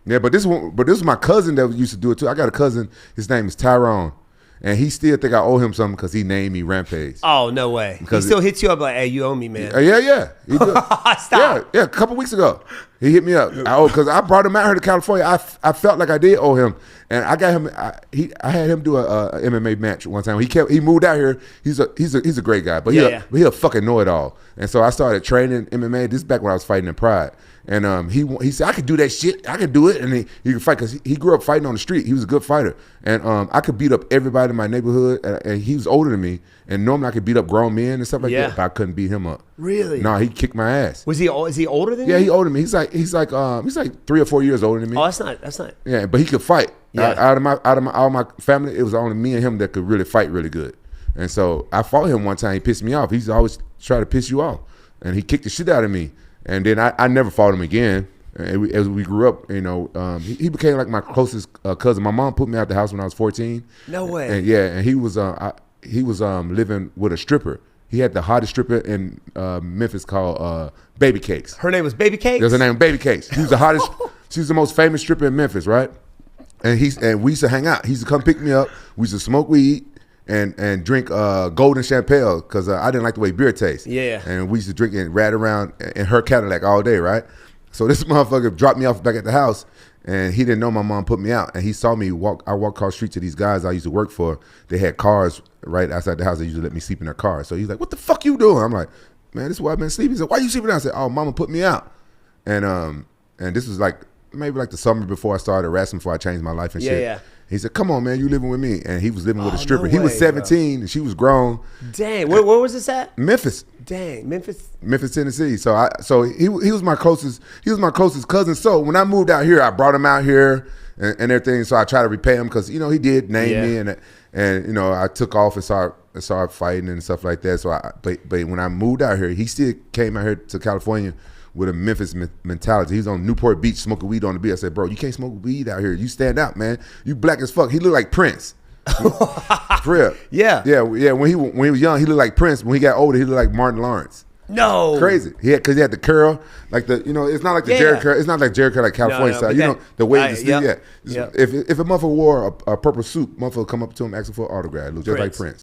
Yeah, but this was my cousin that used to do it too. I got a cousin. His name is Tyrone. And he still think I owe him something because he named me Rampage. Oh, no way. He still hits you up like, hey, you owe me, man. Yeah. He did. Stop. Yeah, a couple weeks ago. He hit me up. Because I brought him out here to California. I felt like I did owe him. And I got him, I had him do a MMA match one time. He moved out here. He's a great guy. But he a fucking know-it-all. And so I started training MMA. This is back when I was fighting in Pride. And he said, I could do that shit. I could do it. And he could fight because he grew up fighting on the street. He was a good fighter. And I could beat up everybody in my neighborhood. And he was older than me. And normally I could beat up grown men and stuff like that. But I couldn't beat him up. Really? No, he kicked my ass. Is he older than you? Yeah, he older than me. He's like 3 or 4 years older than me. Oh, that's not. Yeah, but he could fight. Yeah. Out of all my family, it was only me and him that could really fight really good. And so I fought him one time. He pissed me off. He's always trying to piss you off. And he kicked the shit out of me. And then I never fought him again. And as we grew up, he became like my closest cousin. My mom put me out the house when I was 14. No way. And he was living with a stripper. He had the hottest stripper in Memphis called Baby Cakes. Her name was Baby Cakes? There's her name, Baby Cakes. She was the hottest. She was the most famous stripper in Memphis, right? And we used to hang out. He used to come pick me up. We used to smoke weed and drink golden champagne because I didn't like the way beer tastes. Yeah. And we used to drink and ride around in her Cadillac all day, right? So this motherfucker dropped me off back at the house, and he didn't know my mom put me out. And he saw me walk. I walked across the street to these guys I used to work for. They had cars right outside the house. They used to let me sleep in their car. So he's like, "What the fuck you doing?" I'm like, "Man, this is why I've been sleeping." He said, "Why you sleeping out?" I said, "Oh, mama put me out." And this was like maybe like the summer before I started wrestling, before I changed my life and shit. Yeah. He said, "Come on, man, you living with me." And he was living with a stripper. No He was way, 17 and she was grown. Dang, where was this at? Memphis. Dang, Memphis, Tennessee. So he was my closest. He was my closest cousin. So when I moved out here, I brought him out here and everything. So I tried to repay him because he did name me and I took off and started fighting and stuff like that. So but when I moved out here, he still came out here to California with a Memphis mentality. He's on Newport Beach smoking weed on the beach. I said, "Bro, you can't smoke weed out here. You stand out, man. You black as fuck." He looked like Prince. For real. Yeah. When he was young, he looked like Prince. When he got older, he looked like Martin Lawrence. No. Crazy. Because he had the curl, like the it's not like the Jerry curl. It's not like Jerry curl like California style. The way If a motherfucker wore a purple suit, motherfucker come up to him asking for an autograph. It looked just like Prince.